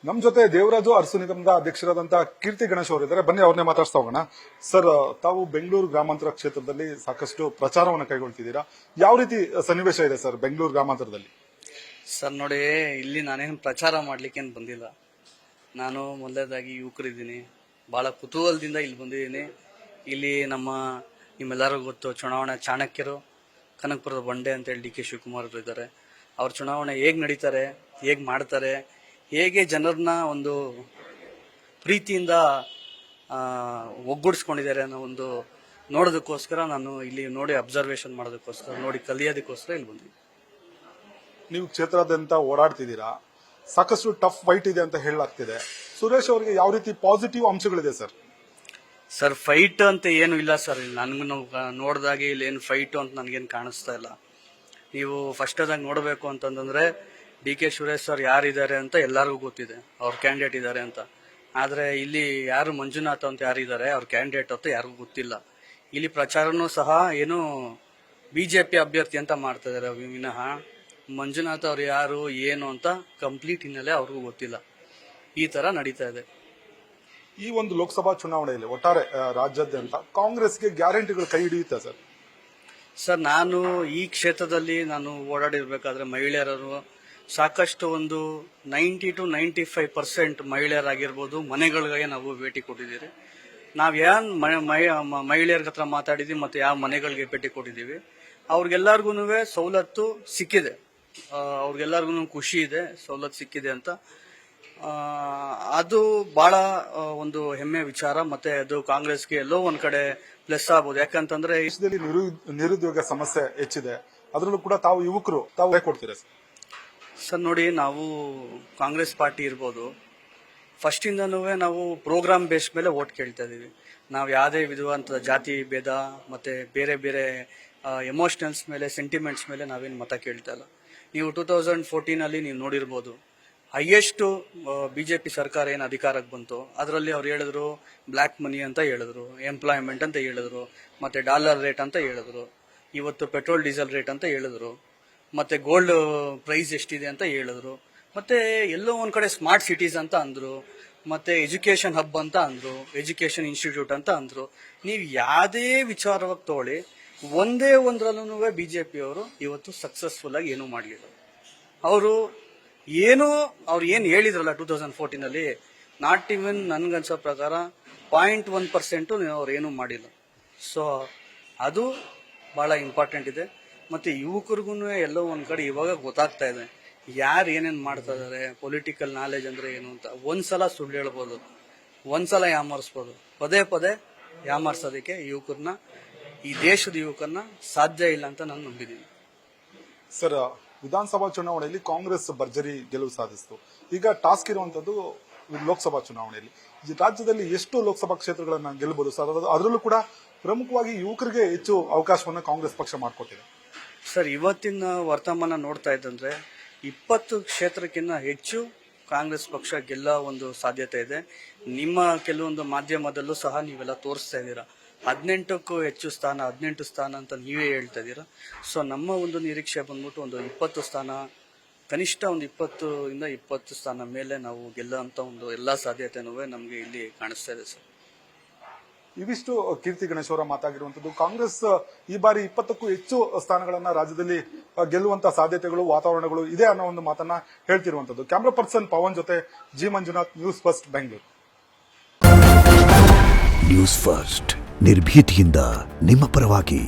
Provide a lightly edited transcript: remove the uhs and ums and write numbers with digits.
ನಮ್ ಜೊತೆ ದೇವರಾಜು ಅರಸು ನಿಗಮದ ಅಧ್ಯಕ್ಷರಾದಂತ ಕೀರ್ತಿ ಗಣೇಶ್ ಅವರು ಇದ್ದಾರೆ. ಬನ್ನಿ ಅವ್ರನ್ನೇ ಮಾತಾಡ್ಸ್ತಾ ಹೋಗೋಣ. ಸರ್, ತಾವು ಬೆಂಗಳೂರು ಗ್ರಾಮಾಂತರ ಕ್ಷೇತ್ರದಲ್ಲಿ ಸಾಕಷ್ಟು ಪ್ರಚಾರವನ್ನು ಕೈಗೊಳ್ತಿದ್ದೀರಾ. ಯಾವ ರೀತಿ ಸನ್ನಿವೇಶ ಇದೆ ಸರ್ ಬೆಂಗಳೂರು ಗ್ರಾಮಾಂತರದಲ್ಲಿ? ಸರ್ ನೋಡಿ, ಇಲ್ಲಿ ನಾನೇನು ಪ್ರಚಾರ ಮಾಡ್ಲಿಕ್ಕೇನು ಬಂದಿಲ್ಲ. ನಾನು ಮೊದಲನೇದಾಗಿ ಯುವಕರಿದ್ದೀನಿ, ಬಹಳ ಕುತೂಹಲದಿಂದ ಇಲ್ಲಿ ಬಂದಿದ್ದೀನಿ. ಇಲ್ಲಿ ನಿಮ್ಮೆಲ್ಲರಿಗೂ ಗೊತ್ತು, ಚುನಾವಣಾ ಚಾಣಕ್ಯರು ಕನಕಪುರದ ಬಂಡೆ ಅಂತೇಳಿ ಡಿ ಕೆ ಶಿವಕುಮಾರ್ ಅವರು ಇದ್ದಾರೆ. ಅವ್ರ ಚುನಾವಣೆ ಹೇಗೆ ನಡೀತಾರೆ, ಹೇಗೆ ಮಾಡ್ತಾರೆ, ಹೇಗೆ ಜನರನ್ನ ಒಂದು ಪ್ರೀತಿಯಿಂದ ಒಗ್ಗೂಡಿಸ್ಕೊಂಡಿದ್ದಾರೆ ಅನ್ನೋ ಒಂದು ನೋಡೋದಕ್ಕೋಸ್ಕರ ನಾನು ಇಲ್ಲಿ ನೋಡಿ ಅಬ್ಸರ್ವೇಷನ್ ಮಾಡೋದಕ್ಕೋಸ್ಕರ, ನೋಡಿ ಕಲಿಯೋದಕ್ಕೋಸ್ಕರ ಇಲ್ಲಿ ಬಂದಿದ್ದೀನಿ. ನೀವು ಕ್ಷೇತ್ರದಾದ್ಯಂತ ಓಡಾಡ್ತಿದ್ದೀರಾ, ಸಾಕಷ್ಟು ಟಫ್ ಫೈಟ್ ಇದೆ ಅಂತ ಹೇಳಲಾಗ್ತಿದೆ. ಸುರೇಶ್ ಅವರಿಗೆ ಯಾವ ರೀತಿ ಪಾಸಿಟಿವ್ ಅಂಶಗಳಿದೆ ಸರ್? ಸರ್, ಫೈಟ್ ಅಂತ ಏನು ಇಲ್ಲ ಸರ್. ನನ್ಗೂ ನೋಡಿದಾಗೆ ಇಲ್ಲಿ ಏನು ಫೈಟ್ ಅಂತ ನನಗೇನು ಕಾಣಿಸ್ತಾ ಇಲ್ಲ. ನೀವು ಫಸ್ಟ್ ಅದಾಗಿ ನೋಡಬೇಕು ಅಂತಂದ್ರೆ ಡಿ ಕೆ ಸುರೇಶ್ ಸರ್ ಯಾರಿದ್ದಾರೆ ಅಂತ ಎಲ್ಲರಿಗೂ ಗೊತ್ತಿದೆ, ಅವ್ರ ಕ್ಯಾಂಡಿಡೇಟ್ ಇದ್ದಾರೆ ಅಂತ. ಆದ್ರೆ ಇಲ್ಲಿ ಯಾರು ಮಂಜುನಾಥ್ ಅಂತ ಯಾರಿದ್ದಾರೆ, ಅವ್ರ ಕ್ಯಾಂಡಿಡೇಟ್ ಅಂತ ಯಾರಿಗೂ ಗೊತ್ತಿಲ್ಲ. ಇಲ್ಲಿ ಪ್ರಚಾರನೂ ಸಹ ಏನು ಬಿಜೆಪಿ ಅಭ್ಯರ್ಥಿ ಅಂತ ಮಾಡ್ತಾ ಇದಾರೆ ವಿನಃ ಮಂಜುನಾಥ್ ಅವ್ರು ಯಾರು ಏನು ಅಂತ ಕಂಪ್ಲೀಟ್ ಹಿನ್ನೆಲೆ ಅವ್ರಿಗೂ ಗೊತ್ತಿಲ್ಲ. ಈ ತರ ನಡೀತಾ ಇದೆ. ಈ ಒಂದು ಲೋಕಸಭಾ ಚುನಾವಣೆಯಲ್ಲಿ ಒಟ್ಟಾರೆ ರಾಜ್ಯಾದ್ಯಂತ ಕಾಂಗ್ರೆಸ್ಗೆ ಗ್ಯಾರಂಟಿಗಳು ಕೈ ಹಿಡಿಯುತ್ತೆ ಸರ್? ಸರ್, ನಾನು ಈ ಕ್ಷೇತ್ರದಲ್ಲಿ ನಾನು ಓಡಾಡಿರ್ಬೇಕಾದ್ರೆ ಮಹಿಳೆಯರು ಸಾಕಷ್ಟು ಒಂದು 90 to 95% ಮಹಿಳೆಯರಾಗಿರ್ಬೋದು ಮನೆಗಳಿಗೆ ನಾವು ಭೇಟಿ ಕೊಟ್ಟಿದ್ದೀರಿ. ನಾವ್ ಏನ್ ಮಹಿಳೆಯರ ಹತ್ರ ಮಾತಾಡಿದೀವಿ ಮತ್ತೆ ಯಾವ ಮನೆಗಳಿಗೆ ಭೇಟಿ ಕೊಟ್ಟಿದ್ದೀವಿ, ಅವ್ರಿಗೆಲ್ಲರಿಗೂ ಸವಲತ್ತು ಸಿಕ್ಕಿದೆ. ಅವ್ರಿಗೆಲ್ಲರಿಗೂ ಖುಷಿ ಇದೆ, ಸವಲತ್ತು ಸಿಕ್ಕಿದೆ ಅಂತ. ಅದು ಬಹಳ ಒಂದು ಹೆಮ್ಮೆ ವಿಚಾರ. ಮತ್ತೆ ಅದು ಕಾಂಗ್ರೆಸ್ಗೆ ಎಲ್ಲೋ ಒಂದ್ ಕಡೆ ಪ್ಲಸ್ ಆಗ್ಬೋದು. ಯಾಕಂತಂದ್ರೆ ದೇಶದಲ್ಲಿ ನಿರುದ್ಯೋಗ ಸಮಸ್ಯೆ ಹೆಚ್ಚಿದೆ, ಅದರಲ್ಲೂ ಕೂಡ ತಾವು ಯುವಕರು ತಾವು ಕೊಡ್ತೀರಾ ಸರ್? ನೋಡಿ, ನಾವು ಕಾಂಗ್ರೆಸ್ ಪಾರ್ಟಿ ಇರ್ಬೋದು, ಫಸ್ಟ್ ಇಂದನೂ ನಾವು ಪ್ರೋಗ್ರಾಮ್ ಬೇಸ್ ಮೇಲೆ ವೋಟ್ ಕೇಳ್ತಾ ಇದೀವಿ. ನಾವು ಯಾವುದೇ ವಿಧವಾದ ಜಾತಿ ಭೇದ ಮತ್ತೆ ಬೇರೆ ಬೇರೆ ಎಮೋಷನಲ್ಸ್ ಮೇಲೆ, ಸೆಂಟಿಮೆಂಟ್ಸ್ ಮೇಲೆ ನಾವೇನು ಮತ ಕೇಳ್ತಾ ಇಲ್ಲ. ನೀವು 2014 ಅಲ್ಲಿ ನೀವು ನೋಡಿರ್ಬೋದು, ಹೈಯೆಸ್ಟ್ ಬಿಜೆಪಿ ಸರ್ಕಾರ ಏನು ಅಧಿಕಾರಕ್ಕೆ ಬಂತು ಅದರಲ್ಲಿ ಅವ್ರು ಹೇಳಿದ್ರು ಬ್ಲಾಕ್ ಮನಿ ಅಂತ ಹೇಳಿದ್ರು, ಎಂಪ್ಲಾಯ್ಮೆಂಟ್ ಅಂತ ಹೇಳಿದ್ರು, ಮತ್ತೆ ಡಾಲರ್ ರೇಟ್ ಅಂತ ಹೇಳಿದ್ರು, ಇವತ್ತು ಪೆಟ್ರೋಲ್ ಡೀಸೆಲ್ ರೇಟ್ ಅಂತ ಹೇಳಿದ್ರು, ಮತ್ತೆ ಗೋಲ್ಡ್ ಪ್ರೈಸ್ ಎಷ್ಟಿದೆ ಅಂತ ಹೇಳಿದ್ರು, ಮತ್ತೆ ಎಲ್ಲೋ ಒಂದ್ ಕಡೆ ಸ್ಮಾರ್ಟ್ ಸಿಟೀಸ್ ಅಂತ ಅಂದ್ರು, ಮತ್ತೆ ಎಜುಕೇಶನ್ ಹಬ್ ಅಂತ ಅಂದ್ರು, ಎಜುಕೇಶನ್ ಇನ್ಸ್ಟಿಟ್ಯೂಟ್ ಅಂತ ಅಂದ್ರು. ನೀವು ಯಾವುದೇ ವಿಚಾರವಾಗಿ ತಗೊಳ್ಳಿ, ಒಂದೇ ಒಂದ್ರಲ್ಲೂ ಬಿಜೆಪಿ ಅವರು ಇವತ್ತು ಸಕ್ಸಸ್ಫುಲ್ ಆಗಿ ಏನೂ ಮಾಡಲಿಲ್ಲ. ಅವರು ಅವ್ರು ಏನ್ ಹೇಳಿದ್ರಲ್ಲ 2014 ಅಲ್ಲಿ, ನಾಟ್ ಇವನ್ ನನ್ಗನ್ಸೋ ಪ್ರಕಾರ 0.1% ಅವ್ರು ಏನೂ ಮಾಡಿಲ್ಲ. ಸೊ ಅದು ಬಹಳ ಇಂಪಾರ್ಟೆಂಟ್ ಇದೆ. ಮತ್ತೆ ಯುವಕರಿಗೂ ಎಲ್ಲೋ ಒಂದ್ ಕಡೆ ಇವಾಗ ಗೊತ್ತಾಗ್ತಾ ಇದೆ ಯಾರು ಏನೇನ್ ಮಾಡ್ತಾ ಇದಾರೆ, ಪೊಲಿಟಿಕಲ್ ನಾಲೆಜ್ ಅಂದ್ರೆ ಏನು ಅಂತ. ಒಂದ್ಸಲ ಸುಳ್ಳು ಹೇಳ್ಬೋದು, ಒಂದ್ಸಲ ಯಾಮಾರಿಸ್ಬೋದು, ಪದೇ ಪದೇ ಯಾಮಾರ್ಸೋದಕ್ಕೆ ಯುವಕರನ್ನ, ಈ ದೇಶದ ಯುವಕರನ್ನ ಸಾಧ್ಯ ಇಲ್ಲ ಅಂತ ನಾನು ನಂಬಿದ್ದೀನಿ. ಸರ್, ವಿಧಾನಸಭಾ ಚುನಾವಣೆಯಲ್ಲಿ ಕಾಂಗ್ರೆಸ್ ಭರ್ಜರಿ ಗೆಲುವು ಸಾಧಿಸಿತು. ಈಗ ಟಾಸ್ಕ್ ಇರುವಂತದ್ದು ಲೋಕಸಭಾ ಚುನಾವಣೆಯಲ್ಲಿ ರಾಜ್ಯದಲ್ಲಿ ಎಷ್ಟು ಲೋಕಸಭಾ ಕ್ಷೇತ್ರಗಳನ್ನ ಗೆಲ್ಲಬಹುದು ಸರ್? ಅದರಲ್ಲೂ ಕೂಡ ಪ್ರಮುಖವಾಗಿ ಯುವಕರಿಗೆ ಹೆಚ್ಚು ಅವಕಾಶವನ್ನ ಕಾಂಗ್ರೆಸ್ ಪಕ್ಷ ಮಾಡಿಕೊಟ್ಟಿದೆ. ಸರ್, ಇವತ್ತಿನ ವರ್ತಮಾನ ನೋಡ್ತಾ ಇದ್ದಂದ್ರೆ 20 ಕ್ಷೇತ್ರಕ್ಕಿಂತ ಹೆಚ್ಚು ಕಾಂಗ್ರೆಸ್ ಪಕ್ಷ ಗೆಲ್ಲ ಒಂದು ಸಾಧ್ಯತೆ ಇದೆ. ನಿಮ್ಮ ಕೆಲವೊಂದು ಮಾಧ್ಯಮದಲ್ಲೂ ಸಹ ನೀವೆಲ್ಲ ತೋರಿಸ್ತಾ ಇದ್ದೀರಾ 18ಕ್ಕೂ ಹೆಚ್ಚು ಸ್ಥಾನ, 18 ಸ್ಥಾನ ಅಂತ ನೀವೇ ಹೇಳ್ತಾ ಇದ್ದೀರಾ. ಸೊ ನಮ್ಮ ಒಂದು ನಿರೀಕ್ಷೆ ಬಂದ್ಬಿಟ್ಟು ಒಂದು 20 ಸ್ಥಾನ, ಕನಿಷ್ಠ ಒಂದು 20 ಇಂದ 20 ಸ್ಥಾನ ಮೇಲೆ ನಾವು ಗೆಲ್ಲುವಂತ ಒಂದು ಎಲ್ಲಾ ಸಾಧ್ಯತೆನೂ ನಮ್ಗೆ ಇಲ್ಲಿ ಕಾಣಿಸ್ತಾ ಇದೆ ಸರ್. ಇವಿಷ್ಟು ಕೀರ್ತಿ ಗಣೇಶ್ ಅವರ ಮಾತಾಗಿರುವಂತದ್ದು. ಕಾಂಗ್ರೆಸ್ ಈ ಬಾರಿ 20ಕ್ಕೂ ಹೆಚ್ಚು ಸ್ಥಾನಗಳನ್ನ ರಾಜ್ಯದಲ್ಲಿ ಗೆಲ್ಲುವಂತ ಸಾಧ್ಯತೆಗಳು, ವಾತಾವರಣಗಳು ಇದೆ ಅನ್ನೋ ಒಂದು ಮಾತನ್ನ ಹೇಳ್ತಿರುವಂತದ್ದು. ಕ್ಯಾಮ್ರಾ ಪರ್ಸನ್ ಪವನ್ ಜೊತೆ G Manjunath, news first Bengaluru. News first ನಿರ್ಭೀತಿಯಿಂದ ನಿಮ್ಮ ಪರವಾಗಿ.